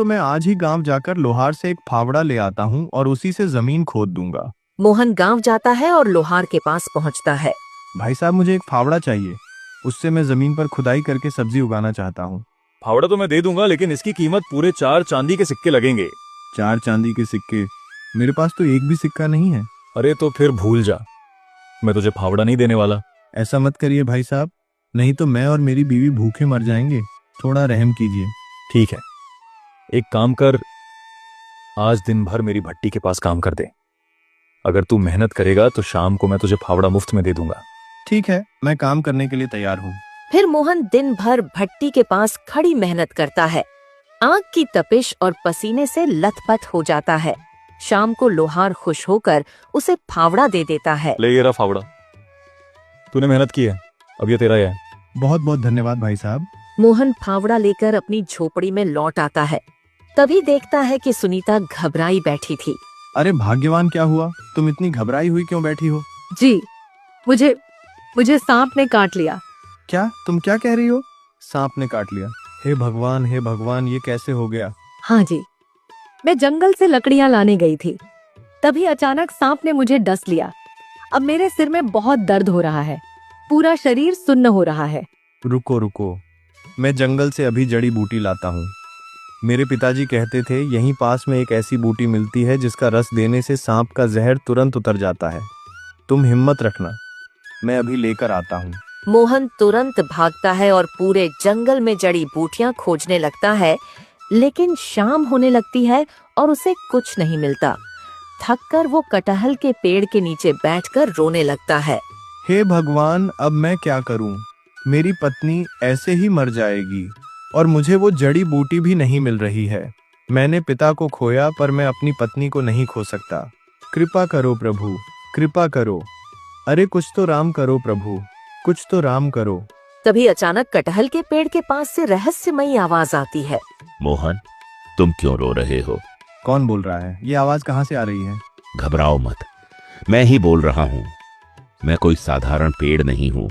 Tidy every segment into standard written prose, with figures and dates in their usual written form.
तो मैं आज ही गांव जाकर लोहार से एक फावड़ा ले आता हूँ और उसी से जमीन खोद दूंगा। मोहन गांव जाता है और लोहार के पास पहुंचता है। भाई साहब, मुझे एक फावड़ा चाहिए, उससे मैं जमीन पर खुदाई करके सब्जी उगाना चाहता हूँ। फावड़ा तो मैं दे दूंगा, लेकिन इसकी कीमत पूरे 4 चांदी के सिक्के लगेंगे। 4 चांदी के सिक्के? मेरे पास तो एक भी सिक्का नहीं है। अरे तो फिर भूल जा, मैं तुझे फावड़ा नहीं देने वाला। ऐसा मत करिए भाई साहब, नहीं तो मैं और मेरी बीवी भूखे मर जाएंगे। थोड़ा रहम कीजिए। ठीक है, एक काम कर, आज दिन भर मेरी भट्टी के पास काम कर दे। अगर तू मेहनत करेगा तो शाम को मैं तुझे फावड़ा मुफ्त में दे दूंगा। ठीक है, मैं काम करने के लिए तैयार हूँ। फिर मोहन दिन भर भट्टी के पास खड़ी मेहनत करता है। आग की तपिश और पसीने से लथपथ हो जाता है। शाम को लोहार खुश होकर उसे फावड़ा दे देता है। ले ये रहा फावड़ा, तूने मेहनत की है, अब ये तेरा ही है। बहुत बहुत धन्यवाद भाई साहब। मोहन फावड़ा लेकर अपनी झोपड़ी में लौट आता है। तभी देखता है कि सुनीता घबराई बैठी थी। अरे भाग्यवान, क्या हुआ? तुम इतनी घबराई हुई क्यों बैठी हो? जी, मुझे सांप ने काट लिया। क्या? तुम क्या कह रही हो? सांप ने काट लिया? हे भगवान, हे भगवान, ये कैसे हो गया? हाँ जी, मैं जंगल से लकड़ियां लाने गई थी, तभी अचानक सांप ने मुझे डस लिया। अब मेरे सिर में बहुत दर्द हो रहा है, पूरा शरीर सुन्न हो रहा है। रुको रुको, मैं जंगल से अभी जड़ी बूटी लाता हूँ। मेरे पिताजी कहते थे यहीं पास में एक ऐसी बूटी मिलती है जिसका रस देने से सांप का जहर तुरंत उतर जाता है। तुम हिम्मत रखना, मैं अभी लेकर आता हूँ। मोहन तुरंत भागता है और पूरे जंगल में जड़ी बूटियां खोजने लगता है, लेकिन शाम होने लगती है और उसे कुछ नहीं मिलता। थककर वो कटहल के पेड़ के नीचे बैठकर रोने लगता है। हे भगवान, अब मैं क्या करूं? मेरी पत्नी ऐसे ही मर जाएगी और मुझे वो जड़ी बूटी भी नहीं मिल रही है। मैंने पिता को खोया पर मैं अपनी पत्नी को नहीं खो सकता। कृपा करो प्रभु, कृपा करो। अरे कुछ तो राम करो प्रभु, कुछ तो राम करो। तभी अचानक कटहल के पेड़ के पास से रहस्यमयी आवाज आती है। मोहन, तुम क्यों रो रहे हो? कौन बोल रहा है? ये आवाज कहाँ से आ रही है? घबराओ मत, मैं ही बोल रहा हूँ। मैं कोई साधारण पेड़ नहीं हूँ,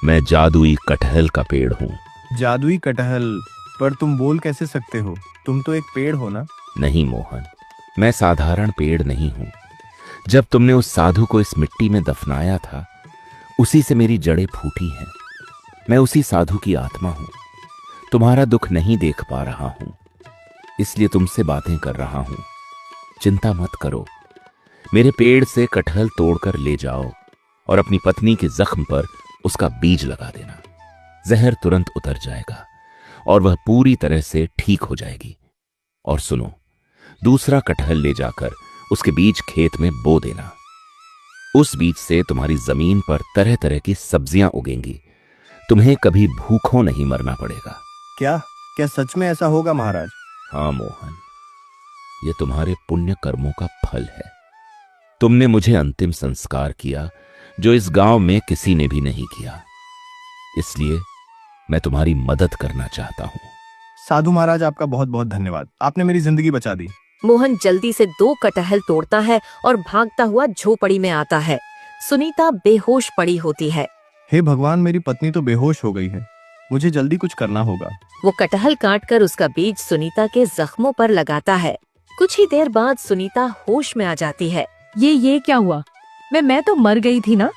मैं जादुई कटहल का पेड़ हूँ। जादुई कटहल? पर तुम बोल कैसे सकते हो? तुम तो एक पेड़ हो ना? नहीं मोहन, मैं साधारण पेड़ नहीं हूँ। जब तुमने उस साधु को इस मिट्टी में दफनाया था, उसी से मेरी जड़ें फूटी हैं। मैं उसी साधु की आत्मा हूँ। तुम्हारा दुख नहीं देख पा रहा हूँ, इसलिए तुमसे बातें कर रहा हूँ। चिंता मत करो, मेरे पेड़ से कटहल तोड़कर ले जाओ और अपनी पत्नी के जख्म पर उसका बीज लगा देना। जहर तुरंत उतर जाएगा और वह पूरी तरह से ठीक हो जाएगी। और सुनो, दूसरा कटहल ले जाकर उसके बीज खेत में बो देना। उस बीज से तुम्हारी जमीन पर तरह तरह की सब्जियां उगेंगी। तुम्हें कभी भूखों नहीं मरना पड़ेगा। क्या क्या सच में ऐसा होगा महाराज? हाँ मोहन, ये तुम्हारे पुण्य कर्मों का फल है। तुमने मुझे अंतिम संस्कार किया जो इस गांव में किसी ने भी नहीं किया, इसलिए मैं तुम्हारी मदद करना चाहता हूं। साधु महाराज, आपका बहुत बहुत धन्यवाद, आपने मेरी जिंदगी बचा दी। मोहन जल्दी से 2 कटहल तोड़ता है और भागता हुआ झोपड़ी में आता है। सुनीता बेहोश पड़ी होती है। हे भगवान, मेरी पत्नी तो बेहोश हो गई है, मुझे जल्दी कुछ करना होगा। वो कटहल काटकर उसका बीज सुनीता के जख्मों पर लगाता है। कुछ ही देर बाद सुनीता होश में आ जाती है। ये क्या हुआ? मैं तो मर गई थी ना?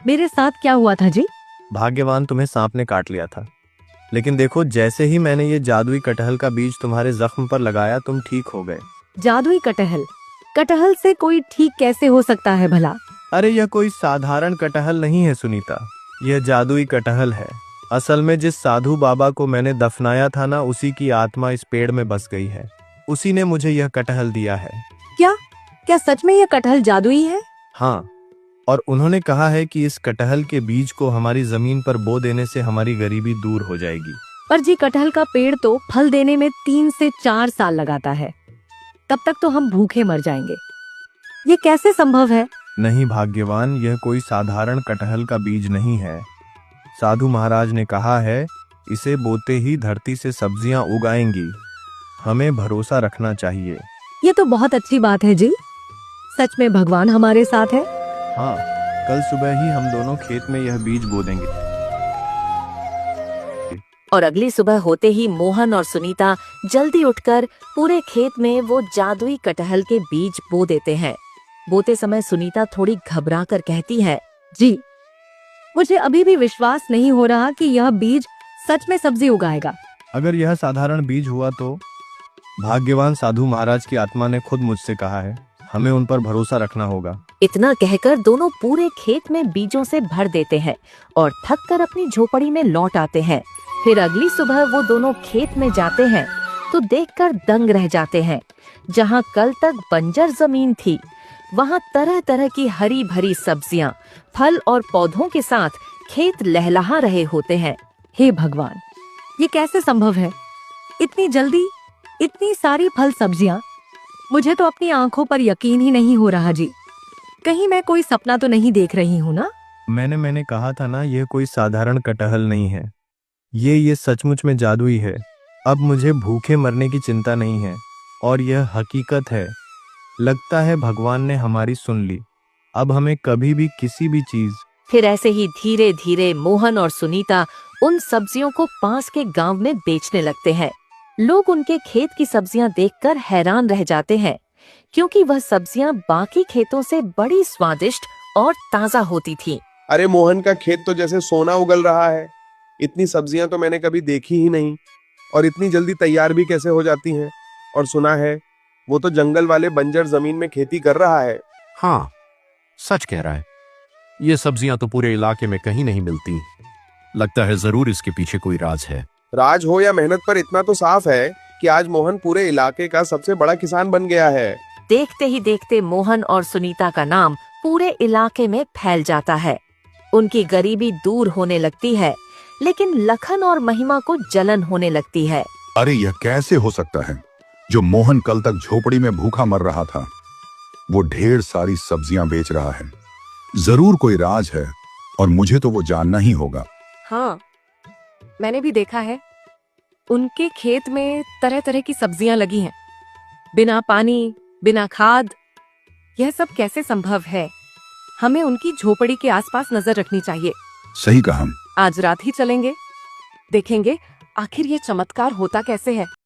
मेरे साथ क्या हुआ था जी? भाग्यवान, तुम्हें सांप ने काट लिया था, लेकिन देखो, जैसे ही मैंने ये जादुई कटहल का बीज तुम्हारे जख्म पर लगाया, तुम ठीक हो गए। जादुई कटहल? कटहल से कोई ठीक कैसे हो सकता है भला? अरे यह कोई साधारण कटहल नहीं है सुनीता, यह जादुई कटहल है। असल में जिस साधु बाबा को मैंने दफनाया था ना, उसी की आत्मा इस पेड़ में बस गई है। उसी ने मुझे यह कटहल दिया है। क्या सच में यह कटहल जादुई है? हाँ, और उन्होंने कहा है कि इस कटहल के बीज को हमारी जमीन पर बो देने से हमारी गरीबी दूर हो जाएगी। पर जी, कटहल का पेड़ तो फल देने में 3 से 4 साल लगाता है, तब तक तो हम भूखे मर जाएंगे। ये कैसे संभव है? नहीं भाग्यवान, यह कोई साधारण कटहल का बीज नहीं है। साधु महाराज ने कहा है इसे बोते ही धरती से सब्जियां उगाएंगी। हमें भरोसा रखना चाहिए। ये तो बहुत अच्छी बात है जी। सच में भगवान हमारे साथ है। हाँ, कल सुबह ही हम दोनों खेत में यह बीज बो देंगे। और अगली सुबह होते ही मोहन और सुनीता जल्दी उठकर पूरे खेत में वो जादुई कटहल के बीज बो देते हैं। बोते समय सुनीता थोड़ी घबरा कर कहती है, जी, मुझे अभी भी विश्वास नहीं हो रहा कि यह बीज सच में सब्जी उगाएगा। अगर यह साधारण बीज हुआ तो भाग्यवान साधु महाराज की आत्मा ने खुद मुझसे कहा है, हमें उन पर भरोसा रखना होगा। इतना कहकर दोनों पूरे खेत में बीजों से भर देते हैं और थक कर अपनी झोपड़ी में लौट आते हैं। फिर अगली सुबह वो दोनों खेत में जाते हैं तो देखकर दंग रह जाते हैं। जहाँ कल तक बंजर जमीन थी, वहाँ तरह तरह की हरी भरी सब्जियाँ, फल और पौधों के साथ खेत लहलहा रहे होते हैं। हे भगवान, ये कैसे संभव है? इतनी जल्दी इतनी सारी फल सब्जियां, मुझे तो अपनी आंखों पर यकीन ही नहीं हो रहा जी। कहीं मैं कोई सपना तो नहीं देख रही हूँ ना? मैंने कहा था ना, यह कोई साधारण कटहल नहीं है। ये सचमुच में जादुई है। अब मुझे भूखे मरने की चिंता नहीं है और यह हकीकत है। लगता है भगवान ने हमारी सुन ली। अब हमें कभी भी किसी भी चीज। फिर ऐसे ही धीरे धीरे मोहन और सुनीता उन सब्जियों को पास के गांव में बेचने लगते हैं। लोग उनके खेत की सब्जियां देखकर हैरान रह जाते हैं, क्योंकि वह सब्जियां बाकी खेतों से बड़ी स्वादिष्ट और ताजा होती थी। अरे मोहन का खेत तो जैसे सोना उगल रहा है। इतनी सब्जियां तो मैंने कभी देखी ही नहीं, और इतनी जल्दी तैयार भी कैसे हो जाती हैं। और सुना है वो तो जंगल वाले बंजर जमीन में खेती कर रहा है। हाँ, सच कह रहा है। ये सब्जियां तो पूरे इलाके में कहीं नहीं मिलती। लगता है जरूर इसके पीछे कोई राज है। राज हो या मेहनत, पर इतना तो साफ है कि आज मोहन पूरे इलाके का सबसे बड़ा किसान बन गया है। देखते ही देखते मोहन और सुनीता का नाम पूरे इलाके में फैल जाता है। उनकी गरीबी दूर होने लगती है, लेकिन लखन और महिमा को जलन होने लगती है। अरे यह कैसे हो सकता है? जो मोहन कल तक झोपड़ी में भूखा मर रहा था, वो ढेर सारी सब्जियां बेच रहा है। जरूर कोई राज है और मुझे तो वो जानना ही होगा। हाँ, मैंने भी देखा है। उनके खेत में तरह तरह की सब्जियां लगी हैं, बिना पानी, बिना खाद। यह सब कैसे संभव है? हमें उनकी झोपड़ी के आसपास नजर रखनी चाहिए। सही कहा। आज रात ही चलेंगे, देखेंगे आखिर ये चमत्कार होता कैसे है।